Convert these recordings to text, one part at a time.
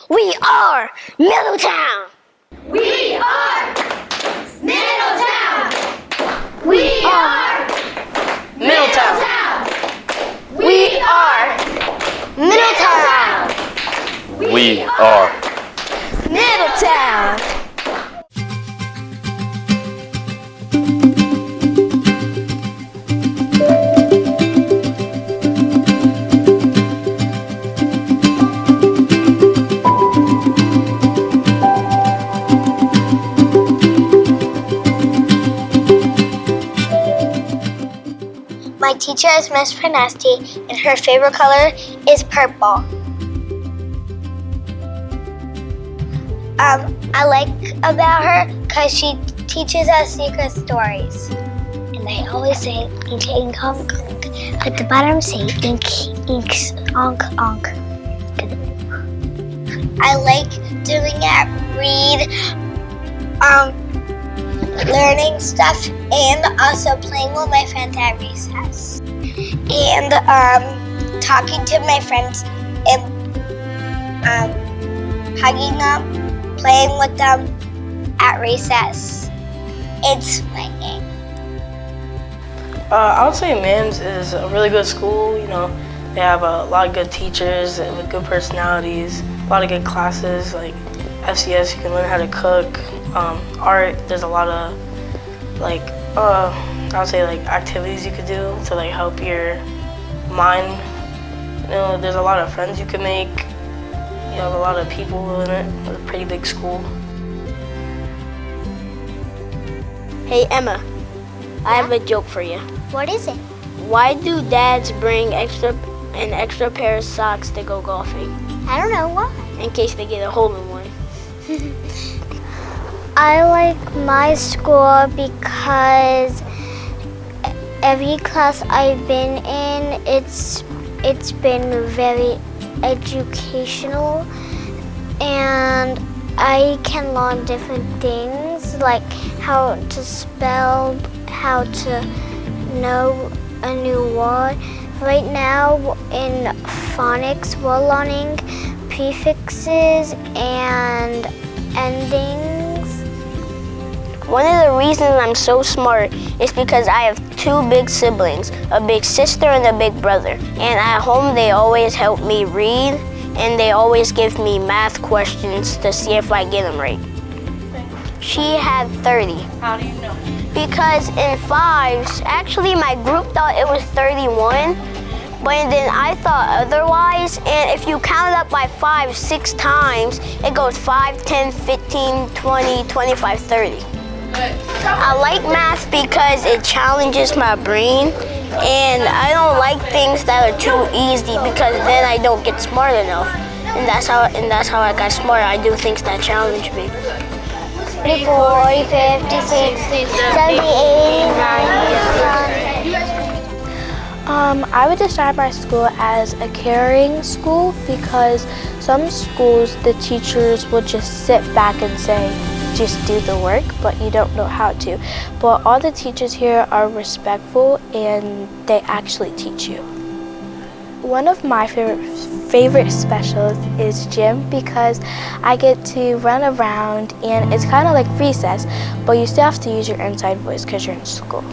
We are Middletown. We are Middletown. We are Middletown. We are Middletown. We are Middletown. My teacher is Miss Prenesti, and her favorite color is purple. I like about her because she teaches us secret stories. And they always say ink, ink, onk, onk. At the bottom say ink, inks, onk, onk. I like doing it, learning stuff, and also playing with my friends at recess. And talking to my friends and hugging them, playing with them at recess, and swinging. I would say MIMS is a really good school. You know, they have a lot of good teachers with good personalities, a lot of good classes. Like FCS, you can learn how to cook. Art, there's a lot of I would say activities you could do to help your mind. You know, there's a lot of friends you can make. You have a lot of people in it. It's a pretty big school. Hey Emma, I have a joke for you. What is it? Why do dads bring extra pair of socks to go golfing? I don't know why. In case they get a hole in one. I like my school because every class I've been in, it's been very educational, and I can learn different things like how to spell, how to know a new word. Right now in phonics, we're learning prefixes and endings. One of the reasons I'm so smart is because I have two big siblings, a big sister and a big brother. And at home they always help me read, and they always give me math questions to see if I get them right. She had 30. How do you know? Because in fives, actually my group thought it was 31, but then I thought otherwise, and if you count it up by 5 6 times, it goes 5, 10, 15, 20, 25, 30. I like math because it challenges my brain, and I don't like things that are too easy because then I don't get smart enough. And that's how I got smart. I do things that challenge me. 40, 50, 60, 70, 80, 90. I would describe our school as a caring school because some schools the teachers will just sit back and say, just do the work, but you don't know how to. But all the teachers here are respectful and they actually teach you. One of my favorite specials is gym because I get to run around and it's kind of like recess, but you still have to use your inside voice because you're in school.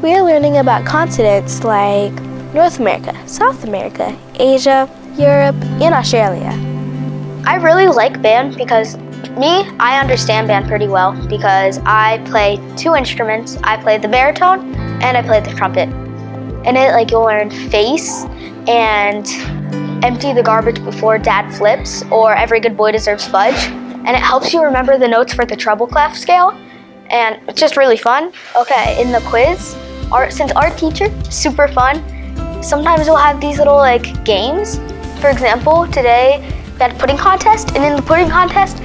We are learning about continents like North America, South America, Asia, Europe, and Australia. I really like band because I understand band pretty well because I play 2 instruments. I play the baritone and I play the trumpet. In it, you'll learn face and empty the garbage before dad flips, or every good boy deserves fudge. And it helps you remember the notes for the treble clef scale. And it's just really fun. Okay, in the quiz, since our teacher, super fun, sometimes we'll have these little games. For example, today we had a pudding contest, and in the pudding contest,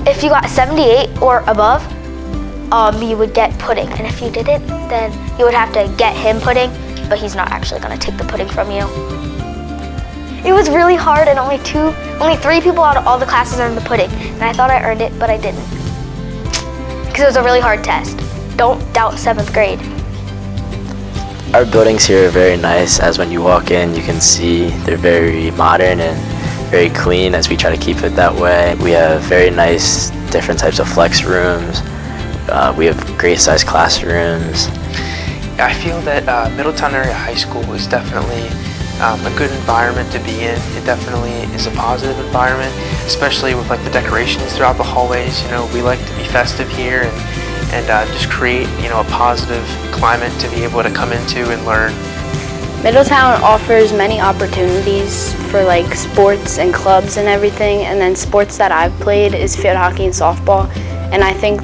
if you got 78 or above, you would get pudding. And if you didn't, then you would have to get him pudding, but he's not actually gonna take the pudding from you. It was really hard, and only 3 people out of all the classes earned the pudding. And I thought I earned it, but I didn't. Because it was a really hard test. Don't doubt 7th grade. Our buildings here are very nice. As when you walk in, you can see they're very modern and very clean, as we try to keep it that way. We have very nice different types of flex rooms. We have great sized classrooms. I feel that Middletown Area High School is definitely a good environment to be in. It definitely is a positive environment, especially with like the decorations throughout the hallways. You know, we like to be festive here and just create, you know, a positive climate to be able to come into and learn. Middletown offers many opportunities for like sports and clubs and everything, and then sports that I've played is field hockey and softball, and I think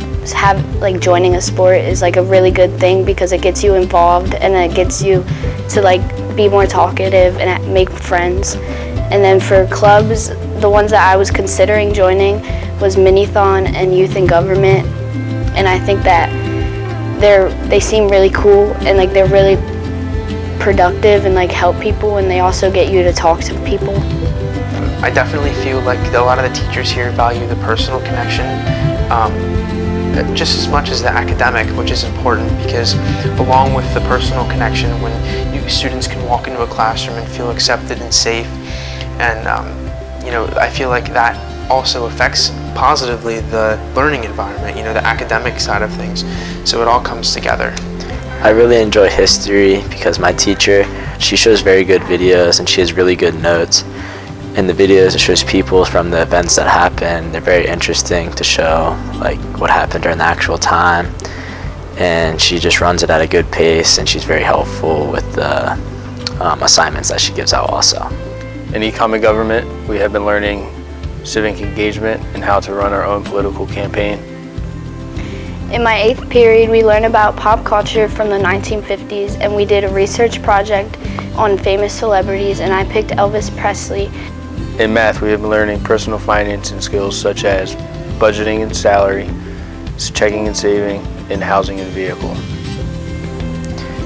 joining a sport is like a really good thing because it gets you involved and it gets you to like be more talkative and make friends. And then for clubs, the ones that I was considering joining was Minithon and Youth in Government, and I think that they seem really cool and like they're really productive and like help people, and they also get you to talk to people. I definitely feel like a lot of the teachers here value the personal connection just as much as the academic, which is important because along with the personal connection, when students can walk into a classroom and feel accepted and safe, and you know, I feel like that also affects positively the learning environment, you know, the academic side of things. So it all comes together. I really enjoy history because my teacher, she shows very good videos and she has really good notes. In the videos, it shows people from the events that happen. They're very interesting to show, like what happened during the actual time. And she just runs it at a good pace, and she's very helpful with the assignments that she gives out also. In econ and government, we have been learning civic engagement and how to run our own political campaign. In my 8th period, we learned about pop culture from the 1950s, and we did a research project on famous celebrities, and I picked Elvis Presley. In math, we have been learning personal financing skills such as budgeting and salary, checking and saving, and housing and vehicle.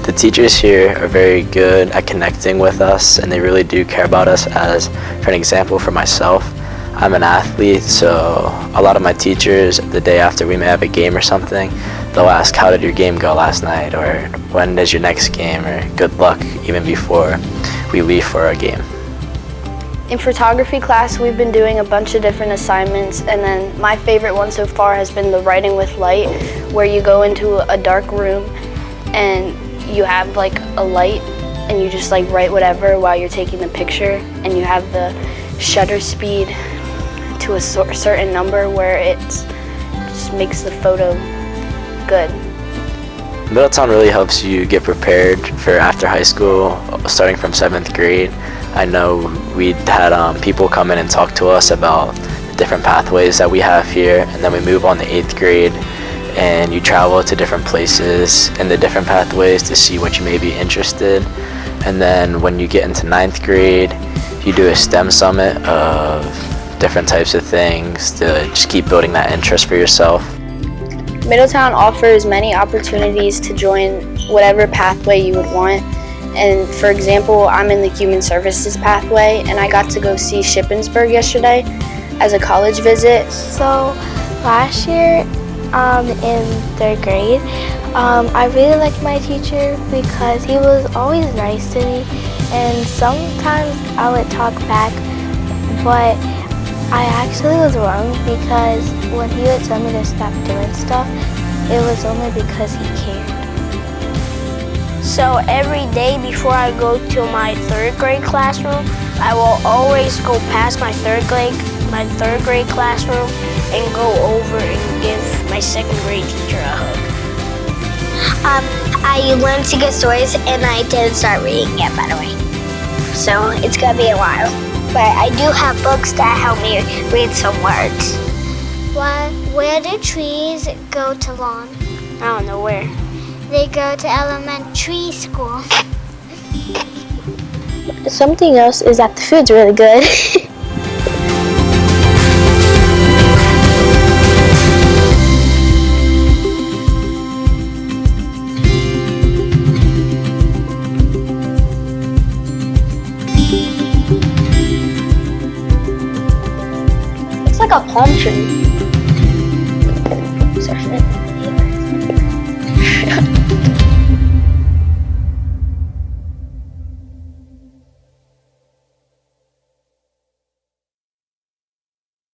The teachers here are very good at connecting with us, and they really do care about us. As for an example, for myself, I'm an athlete, so a lot of my teachers, the day after we may have a game or something, they'll ask, how did your game go last night, or when is your next game, or good luck even before we leave for our game. In photography class, we've been doing a bunch of different assignments, and then my favorite one so far has been the writing with light, where you go into a dark room and you have like a light and you just like write whatever while you're taking the picture, and you have the shutter speed to a certain number where it just makes the photo good. Middletown really helps you get prepared for after high school, starting from 7th grade. I know we had people come in and talk to us about the different pathways that we have here, and then we move on to 8th grade, and you travel to different places in the different pathways to see what you may be interested. And then when you get into 9th grade, you do a STEM summit of different types of things to just keep building that interest for yourself. Middletown offers many opportunities to join whatever pathway you would want. And for example, I'm in the Human Services pathway, and I got to go see Shippensburg yesterday as a college visit. So last year in 3rd grade, I really liked my teacher because he was always nice to me, and sometimes I would talk back, but I actually was wrong because when he would tell me to stop doing stuff, it was only because he cared. So every day before I go to my 3rd grade classroom, I will always go past my third grade classroom and go over and give my 2nd grade teacher a hug. I learned to get stories, and I didn't start reading yet, by the way. So it's gonna be a while. But I do have books that help me read some words. Where do trees go to lawn? I don't know where. They go to elementary school. Something else is that the food's really good. It's like a palm tree.